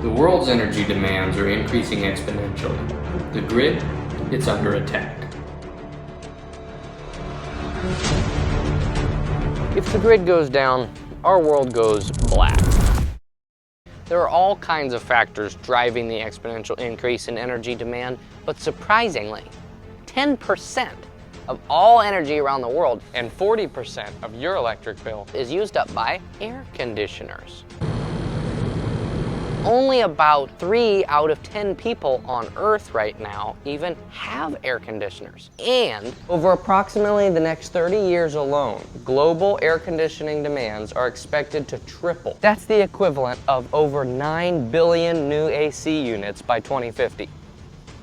The world's energy demands are increasing exponentially. The grid, it's under attack. If the grid goes down, our world goes black. There are all kinds of factors driving the exponential increase in energy demand, but surprisingly, 10% of all energy around the world and 40% of your electric bill is used up by air conditioners. Only about 3 out of 10 people on Earth right now even have air conditioners. And over approximately the next 30 years alone, global air conditioning demands are expected to triple. That's the equivalent of over 9 billion new AC units by 2050.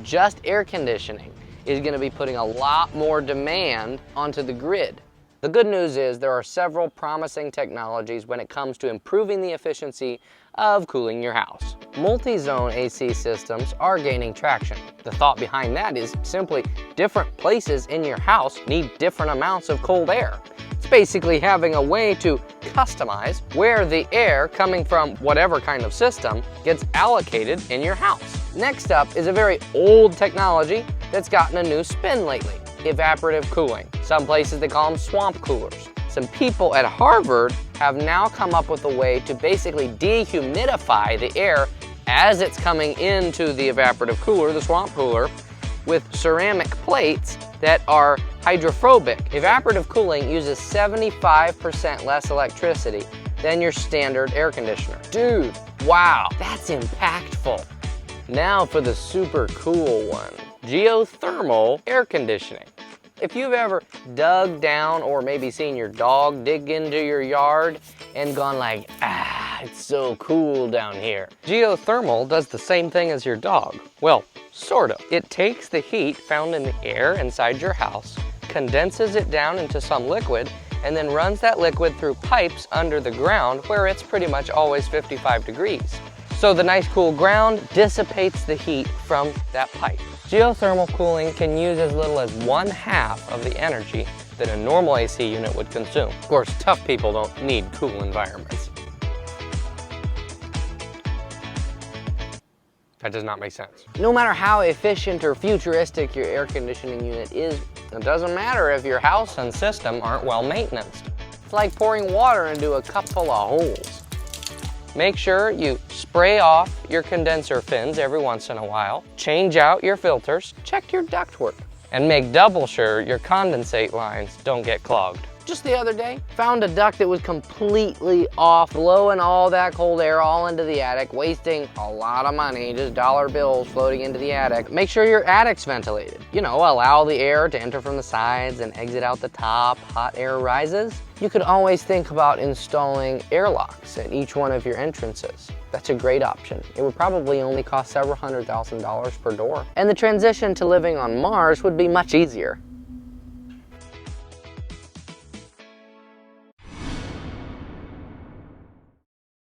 Just air conditioning is going to be putting a lot more demand onto the grid. The good news is there are several promising technologies when it comes to improving the efficiency of cooling your house. Multi-zone AC systems are gaining traction. The thought behind that is simply different places in your house need different amounts of cold air. It's basically having a way to customize where the air coming from whatever kind of system gets allocated in your house. Next up is a very old technology that's gotten a new spin lately: evaporative cooling. Some places they call them swamp coolers. Some people at Harvard have now come up with a way to basically dehumidify the air as it's coming into the evaporative cooler, the swamp cooler, with ceramic plates that are hydrophobic. Evaporative cooling uses 75% less electricity than your standard air conditioner. Dude, wow, that's impactful. Now for the super cool one: geothermal air conditioning. If you've ever dug down or maybe seen your dog dig into your yard and gone like, it's so cool down here. Geothermal does the same thing as your dog. Well, sort of. It takes the heat found in the air inside your house, condenses it down into some liquid, and then runs that liquid through pipes under the ground where it's pretty much always 55 degrees. So the nice cool ground dissipates the heat from that pipe. Geothermal cooling can use as little as 1/2 of the energy that a normal AC unit would consume. Of course, tough people don't need cool environments. That does not make sense. No matter how efficient or futuristic your air conditioning unit is, it doesn't matter if your house and system aren't well maintained. It's like pouring water into a cup full of holes. Make sure you spray off your condenser fins every once in a while, change out your filters, check your ductwork, and make double sure your condensate lines don't get clogged. Just the other day, found a duct that was completely off, blowing all that cold air all into the attic, wasting a lot of money, just dollar bills floating into the attic. Make sure your attic's ventilated. You know, allow the air to enter from the sides and exit out the top, hot air rises. You could always think about installing airlocks at each one of your entrances. That's a great option. It would probably only cost several $100,000 per door. And the transition to living on Mars would be much easier.